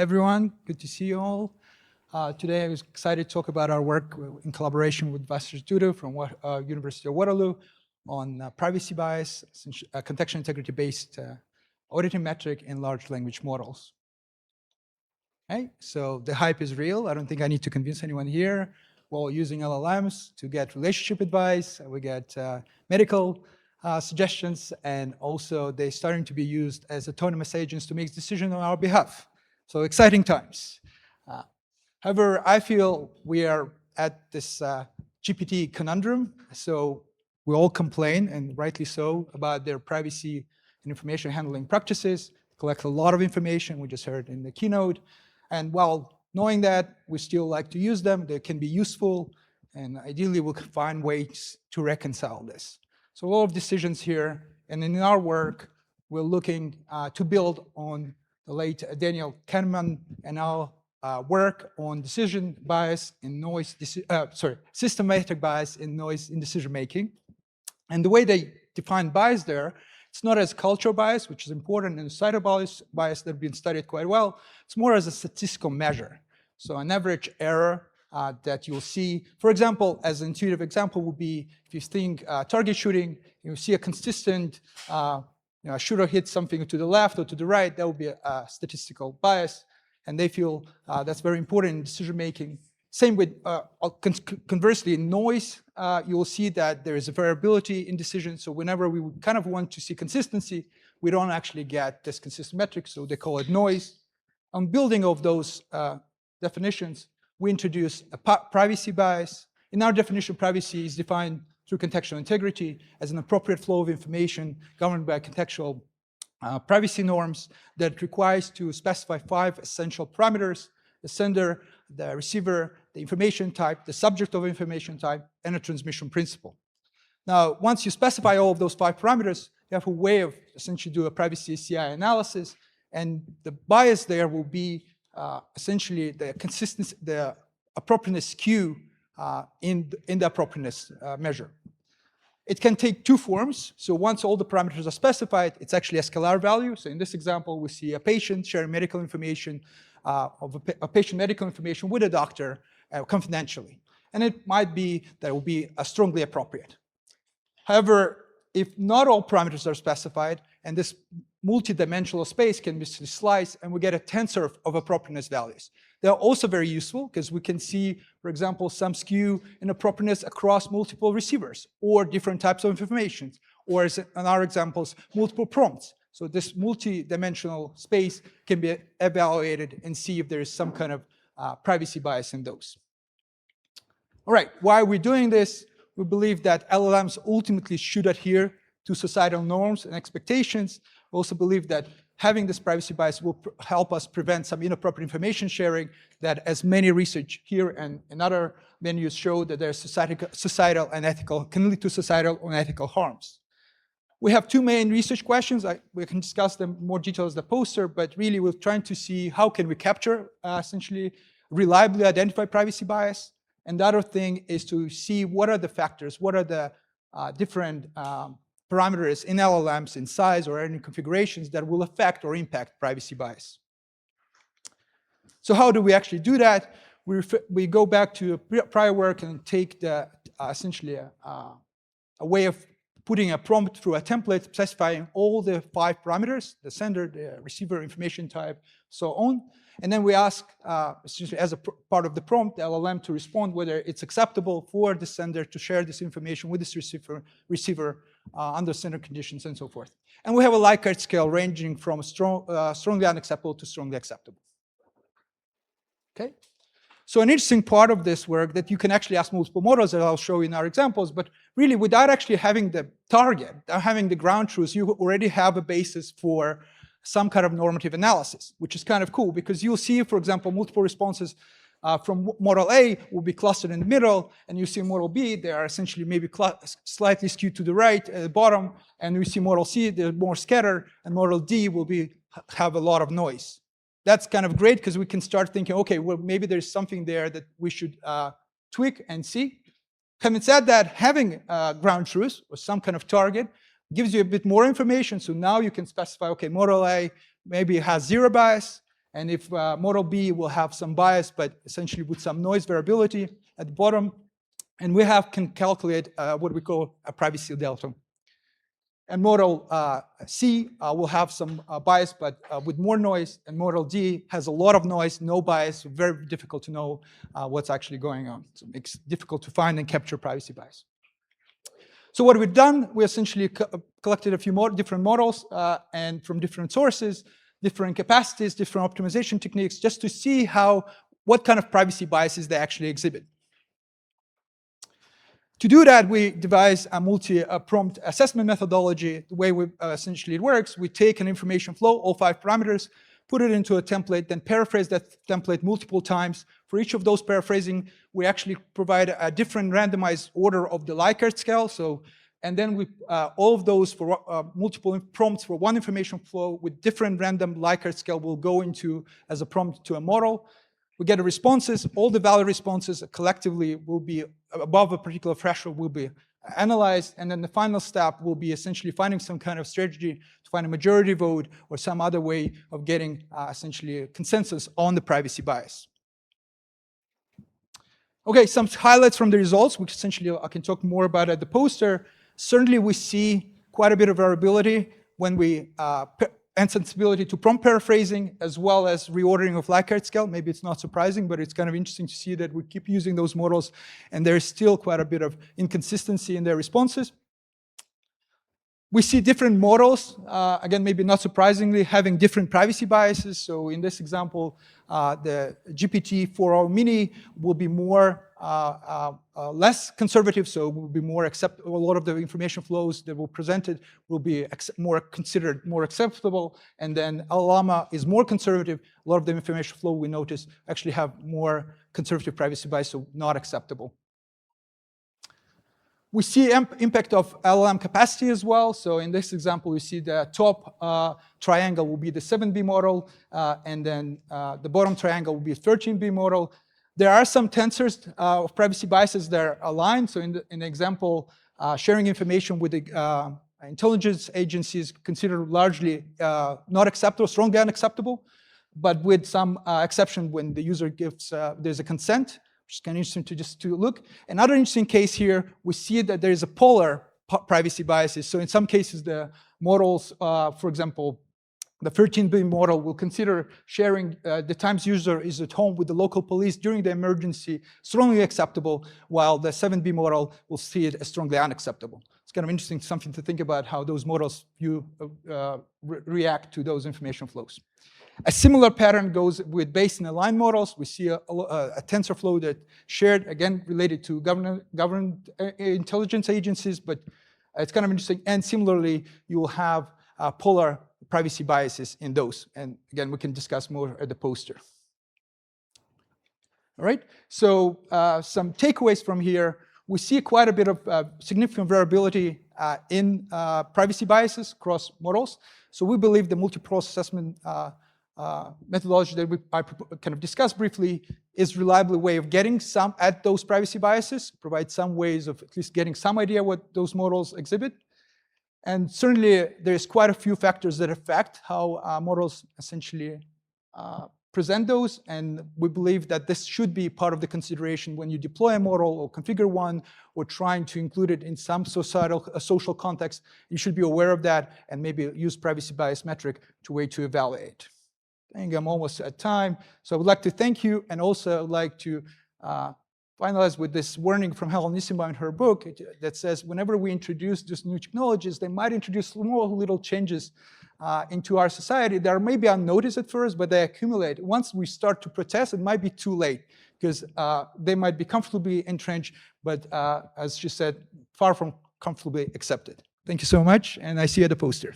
Everyone, good to see you all. Today I was excited to talk about our work in collaboration with Vasisht Duddu from University of Waterloo on privacy bias, contextual integrity-based auditing metric in large language models. Okay, so the hype is real. I don't think I need to convince anyone here. We're all using LLMs to get relationship advice. We get medical suggestions, and also they're starting to be used as autonomous agents to make decisions on our behalf. So exciting times. However, I feel we are at this GPT conundrum. So we all complain, and rightly so, about their privacy and information handling practices. Collect a lot of information, we just heard in the keynote. And while knowing that, we still like to use them. They can be useful, and ideally we'll find ways to reconcile this. So a lot of decisions here, and in our work, we're looking to build on the late Daniel Kahneman and our work on decision bias in noise, systematic bias in noise in decision making. And the way they define bias there, it's not as cultural bias, which is important, and societal bias that have been studied quite well. It's more as a statistical measure. So an average error that you'll see, for example, as an intuitive example would be, if you think target shooting, you see a consistent a shooter hits something to the left or to the right, that would be a statistical bias, and they feel that's very important in decision making. Same with, conversely, in noise, you will see that there is a variability in decisions, so whenever we kind of want to see consistency, we don't actually get this consistent metric, so they call it noise. On building of those definitions, we introduce a privacy bias. In our definition, privacy is defined through contextual integrity as an appropriate flow of information governed by contextual privacy norms that requires to specify 5 essential parameters: the sender, the receiver, the information type, the subject of information type, and a transmission principle. Now, once you specify all of those 5 parameters, you have a way of essentially do a privacy CI analysis, and the bias there will be essentially the consistency, the appropriateness skew in the appropriateness measure. It can take 2 forms. So once all the parameters are specified, it's actually a scalar value. So in this example, we see a patient sharing medical information a patient medical information with a doctor confidentially. And it might be that it will be strongly appropriate. However, if not all parameters are specified, and this multi-dimensional space can be sliced, and we get a tensor of appropriateness values. They're also very useful because we can see, for example, some skew in appropriateness across multiple receivers or different types of information, or as in our examples, multiple prompts. So this multi-dimensional space can be evaluated and see if there is some kind of privacy bias in those. All right, why are we doing this? We believe that LLMs ultimately should adhere to societal norms and expectations. We also believe that having this privacy bias will help us prevent some inappropriate information sharing that, as many research here and in other venues show, that there's societal and ethical, can lead to societal and ethical harms. We have 2 main research questions. We can discuss them in more detail as the poster, but really we're trying to see how can we capture, essentially, reliably identify privacy bias. And the other thing is to see what are the factors, what are the different parameters in LLMs in size or any configurations that will affect or impact privacy bias. So how do we actually do that? We go back to prior work and take the essentially a way of putting a prompt through a template specifying all the 5 parameters: the sender, the receiver, information type, so on. And then we ask, essentially as a part of the prompt, the LLM to respond whether it's acceptable for the sender to share this information with this receiver under standard conditions and so forth. And we have a Likert scale ranging from strongly unacceptable to strongly acceptable. Okay? So an interesting part of this work that you can actually ask multiple models that I'll show in our examples, but really without actually having the target, having the ground truth, you already have a basis for some kind of normative analysis, which is kind of cool because you'll see, for example, multiple responses from model A will be clustered in the middle, and you see model B, they are essentially maybe slightly skewed to the right at the bottom, and we see model C, they're more scattered, and model D will have a lot of noise. That's kind of great because we can start thinking, okay, well, maybe there's something there that we should tweak and see. Having said that, having ground truth or some kind of target gives you a bit more information. So now you can specify, okay, model A maybe has 0 bias, And if model B will have some bias, but essentially with some noise variability at the bottom, and we can calculate what we call a privacy delta. And model C will have some bias, but with more noise, and model D has a lot of noise, no bias, very difficult to know what's actually going on. So it makes it difficult to find and capture privacy bias. So what we've done, we essentially collected a few more different models and from different sources, different capacities, different optimization techniques, just to see what kind of privacy biases they actually exhibit. To do that, we devised a multi-prompt assessment methodology. The way essentially it works, we take an information flow, all 5 parameters, put it into a template, then paraphrase that template multiple times. For each of those paraphrasing, we actually provide a different randomized order of the Likert scale. And then we all of those for multiple prompts for one information flow with different random Likert scale will go into as a prompt to a model. We get the responses. All the valid responses collectively will be above a particular threshold will be analyzed, and then the final step will be essentially finding some kind of strategy to find a majority vote or some other way of getting essentially a consensus on the privacy bias. Okay, some highlights from the results, which essentially I can talk more about at the poster. Certainly we see quite a bit of variability when we and sensibility to prompt paraphrasing, as well as reordering of Likert scale. Maybe it's not surprising, but it's kind of interesting to see that we keep using those models, and there's still quite a bit of inconsistency in their responses. We see different models, again, maybe not surprisingly, having different privacy biases. So in this example, the GPT-4o mini will be less conservative, so will be more acceptable. A lot of the information flows that were presented will be considered more acceptable. And then Llama is more conservative. A lot of the information flow we notice actually have more conservative privacy bias, so not acceptable. We see impact of LLM capacity as well. So in this example, we see the top triangle will be the 7B model, and then the bottom triangle will be a 13B model. There are some tensors of privacy biases that are aligned. So in the example, sharing information with the intelligence agencies considered largely not acceptable, strongly unacceptable, but with some exception when the user gives, there's a consent, which is kind of interesting to look. Another interesting case here, we see that there is a polar privacy biases. So in some cases, the models, for example, the 13B model will consider sharing the times user is at home with the local police during the emergency strongly acceptable, while the 7B model will see it as strongly unacceptable. It's kind of interesting, something to think about how those models react to those information flows. A similar pattern goes with based and aligned models. We see a TensorFlow that shared, again, related to government intelligence agencies, but it's kind of interesting. And similarly, you will have polar privacy biases in those. And again, we can discuss more at the poster. All right, so some takeaways from here. We see quite a bit of significant variability in privacy biases across models. So we believe the multi-process assessment methodology that I kind of discussed briefly is reliably a way of getting some at those privacy biases, provide some ways of at least getting some idea what those models exhibit. And certainly there's quite a few factors that affect how models essentially present those, and we believe that this should be part of the consideration when you deploy a model or configure one or trying to include it in some social context. You should be aware of that and maybe use privacy bias metric to way to evaluate. I think I'm almost at time, so I would like to thank you, and also I would like to finalize with this warning from Helen Nissenbaum in her book that says whenever we introduce these new technologies, they might introduce small little changes into our society that are maybe unnoticed at first, but they accumulate. Once we start to protest, it might be too late, because they might be comfortably entrenched, but as she said, far from comfortably accepted. Thank you so much, and I see you at the poster.